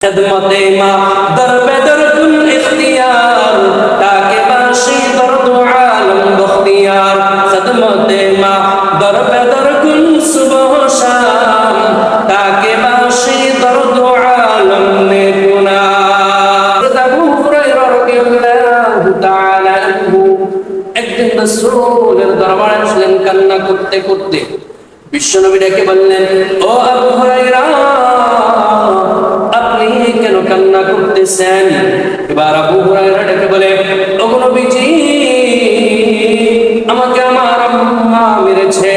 खिदमते माँ दर बेदर कुन इख्तियार ताके बाशी दर्द आलम बख्तियार खिदमते माँ दर बेदर कुन सुबह शाम ताके बाशी दर्द आलम में गुनाह अबू हुरैरा রাদিয়াল্লাহু তাআলা আনহু একদিন রাসূলের দরবারে আসলেন কান্না করতে করতে। বিশ্বনবী ডেকে বললেন, ও আবু হুরায়রা, আপনি কেন কান্না করতেছেন? এবার আবু হুরায়রা ডেকে বলে, ওগো নবীজি, আমাকে আমার আম্মা মেরেছে।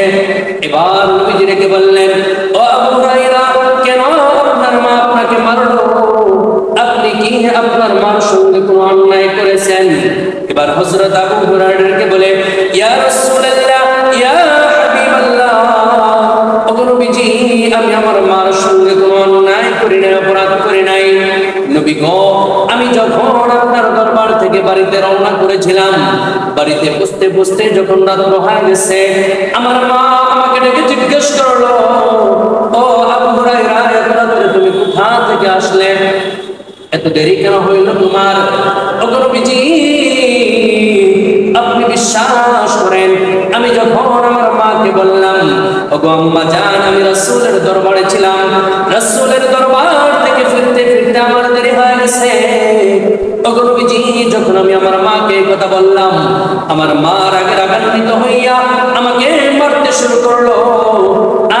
এবার নবীজি ডেকে বললেন, ও আবু হুরায়রা, কেন আপনার মা আপনাকে মারলো? আপনি কি আপনার মার সঙ্গে কোনো অন্যায় করেছেন? এবার হযরত আবু হুরায়রা ডেকে বলে, ইয়া রাসূলুল্লাহ, ইয়া হাবিবাল্লাহ, ওগো নবীজি, আমি আমার মার সঙ্গে কোনো অন্যায় করি নাই, অপরাধ করি নাই। নবী গো, আমি যখন আপনার দরবার থেকে বাড়িতে রওনা করেছিলাম, বাড়িতে বসতে বসতে যখন রাত হয়ে গেছে, আমার মা আমাকে ডেকে জিজ্ঞেস করলো, ও আবু হুরায়রা, এত রাতে তুমি কোথা থেকে আসলে? এত দেরি কেন হইল তোমার? ওগো নবীজি, আপনি বিশ্বাস করেন, আমি যখন আমার মাকে বললাম, ওগো আম্মা জান, আমি রাসূলের দরবারে ছিলাম, রাসূলের দরবার থেকে ফিরতে ফিরতে আমার দেরি হয়ে গেছে। ওগো নবীজি, যখন আমি আমার মাকে এই কথা বললাম, আমার মা রাগে রাগান্বিত হইয়া আমাকে মারতে শুরু করলো।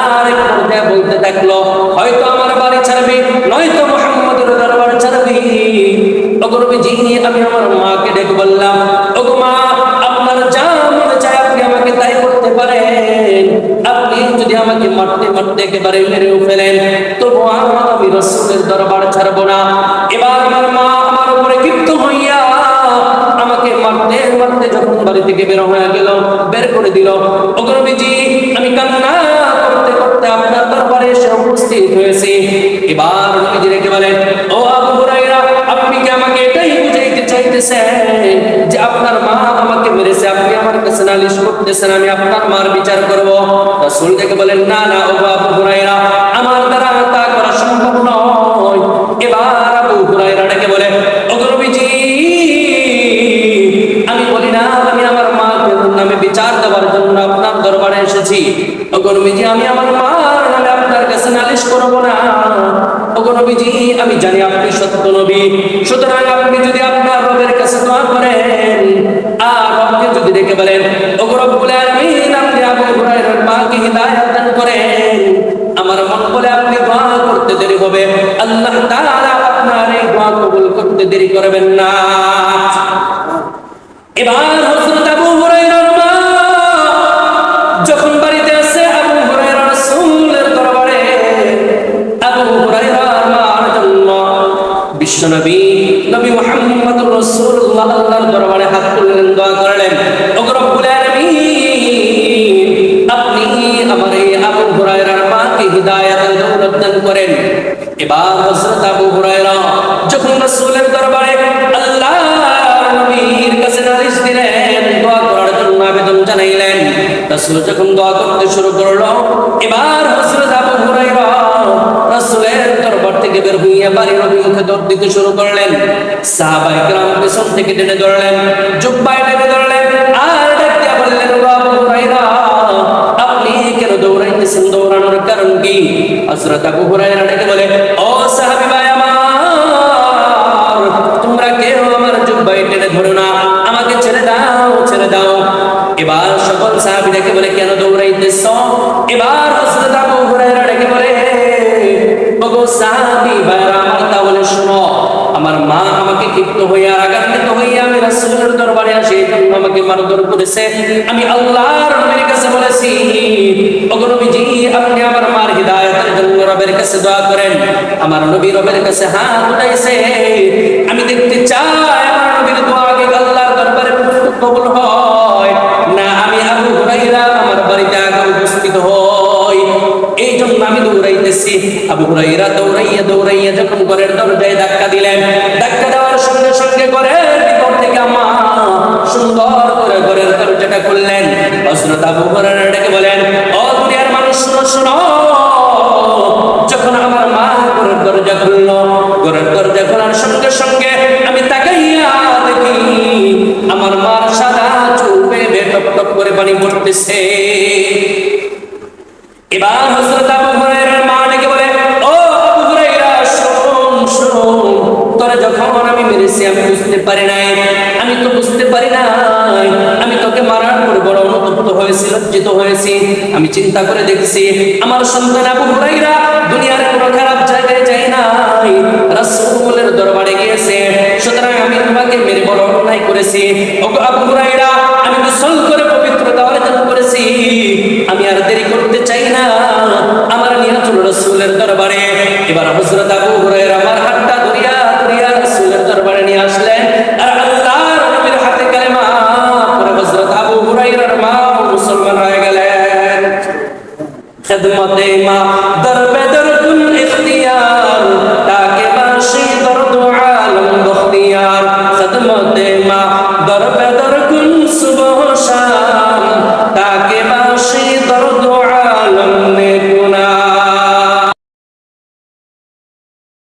আর এক পর্যায়ে বলতে থাকলো, হয়তো আমার বাড়ি ছাড়বি, নয়তো মুহাম্মদের দরবার ছাড়বি। ওগো নবীজি, আমি আমার মাকে ডেকে বললাম, ওগো মা, আপনার যা মনে চায় আপনি আমাকে তাই করতে পারেন। আপনি যদি আমাকে মারতে মারতে একেবারে মেরেও ফেলেন, তবু আমি রাসূলের দরবার ছাড়বো না। এবার আমার মা আমার উপরে ক্ষিপ্ত হইয়া আমাকে মারতে মারতে যখন বাড়ি থেকে বের হয়ে গেল, বের করে দিল। ওগো নবীজি, আমি কান্না করতে করতে আপনার দরবারে এসে উপস্থিত হয়েছি। এবার নবীজি রেখে বলেন, ও আবু হুরায়রা, আপনি কি আমাকে এটাই বুঝাইতে চাইতেছেন যে আপনার মা আমাকে মেরেছে, আপনি আমার কাছে নালিশ করতেছেন, আমি আপনার মার বিচার করব? রাসূল ডেকে বলেন, না না, ও আবু হুরায়রা, আমার দ্বারা তা করা সম্ভব নয়। এবার আবু হুরায়রা ডেকে বলে, ওগো নবীজি, আমি বলি না আমি আমার মাকে নামে বিচার দেওয়ার জন্য আপনার দরবারে এসেছি। ওগো নবীজি, আমি আমার মার নামে আপনার কাছে নালিশ করব না। ওগো নবীজি, আমি জানি আপনি সত্য নবী, সুতরাং আপনি যদি আপনার রবের কাছে দোয়া করেন আর রবকে যদি ডেকে বলেন, ওগো রব্বুল আলামিন, আপনি আবু হুরায়রার মাকে হিদায়াত দান করেন, আমার মন বলে আপনি দোয়া করতে দেরি হবে, আল্লাহ তাআলা আপনার এই দোয়া কবুল করতে দেরি করবেন না। এবার হযরত আবু হুরায়রার মা যখন বাড়িতে আসে, আবু হুরায়রা রাসূলের দরবারে আবু হুরায়রার মার জন্য বিশ্বনবী নবী মুহাম্মদুর রাসূলুল্লাহ আল্লাহর দরবারে হাত তুললেন, দোয়া করলেন, ওগো রব্বুল আলামিন, আপনি আমার এই আবু হুরায়রার মাকে হিদায়াতের দৌলত দান করেন। এবার হযরত আবু হুরায়রা যখন রাসূলের দরবারে আল্লাহর নবীর কাছে নালিশ দিলেন, দোয়া করার জন্য আবেদন জানাইলেন, রাসূল যখন দোয়া করতে শুরু করলো, এবার হযরত আবু হুরায়রা রাসূলের দরবার থেকে বের হইয়া বাড়ির অভিমুখে দৌড় দিতে শুরু করলেন। সাহাবায়ে কেরাম পেছন থেকে টেনে ধরলেন, জুব্বায় টেনে ধরলেন, আর ডাক দিয়া বললেন, ও আবু হুরায়রা, আপনি কেন দৌড়াইতেছেন? দৌড়ানোর কারণ কি? হযরত আবু হুরায়রা ডেকে বলে, ও সাহাবী ভাই আমার, তোমরা কেউ আমার জুব্বায় টেনে ধরো না, আমাকে ছেড়ে দাও, ছেড়ে দাও। এবার সকল সাহাবী ডেকে বলে, কেন দৌড়াইতেছো? এবার হযরত আবু হুরায়রা ডেকে বলে, ওগো সাহাবী ভাইরা আমার, তাহলে শোনো, আমার মা আমাকে ক্ষিপ্ত হইয়া রাগান্বিত হইয়া আমি রাসূলের দরবারে আসি, এই জন্য আমাকে মারধর করেছে। আমি আল্লাহর নবীর কাছে বলেছি, ওগো নবীজি, আপনি আমার মার হিদায়াতের জন্য রবের কাছে দোয়া করেন। আমার নবী রবের কাছে হাত উঠাইছে, আমি দেখতে চাই আমার নবীর দোয়া আগে আল্লাহর দরবারে কবুল হয় না আমি আবু হুরায়রা আমার বাড়িতে আগে উপস্থিত হই, এই জন্য আমি দৌড়াইতেছি। আবু হুরায়রা দৌড়াইয়া দৌড়াইয়া যখন ঘরের দরজায় ধাক্কা দিলেন, ধাক্কা দেওয়ার সঙ্গে সঙ্গে ঘরের ভিতর থেকে মা সুন্দর করে ঘরের দরজাটা খুললেন। হযরত আবু হুরায়রা ডেকে বলেন, ও দুনিয়ার মানুষ, শোনো শোনো, যখন আমার মা ঘরের দরজা খুললো, ঘরের দরজা খোলার সঙ্গে সঙ্গে আমি তাকাইয়া দেখি আমার মার সাদা চুল বেয়ে টপ টপ করে পানি পড়তেছে। এবার হযরত আবু হুরায়রার মা ডেকে বলে, ও আবু হুরায়রা, শোন শোন, তোরে যখন আমি মেরেছি আমি বুঝতে পারি নাই, আমি তো বুঝতে পারি নাই, আমি তোকে মারার পর বড় অনুতপ্ত হয়েছি, লজ্জিত হয়েছি। আমি চিন্তা করে দেখছি আমার সন্তান আবু হুরায়রা দুনিয়ার কোনো খারাপ জায়গায় যায় নাই, রাসূলের দরবারে গিয়েছে, সুতরাং আমি তোমাকে মেরে বড় অন্যায় করেছি। ওগো আবু হুরায়রা, আমি গোসল করে পবিত্রতা অর্জন করেছি, আমি আর দেরি করতে চাই না, আমার নিয়ে চলো রাসূলের দরবারে। এবার হযরত আবু হুরায়রা আমার হাতটা ধরিয়া ধরিয়া রাসূলের দরবারে নিয়ে আসলেন, আর আল্লাহর নবীর হাতে কালেমা পড়ে হযরত আবু হুরায়রার মা মুসলমান হয়ে গেলেন। খিদমতে মা দরবে দরকুন ইখতিয়ার, তাকে বাসি দরদ আলম বখতিয়ার। খিদমতে মা দরবে দরকুন সুবহ শাম,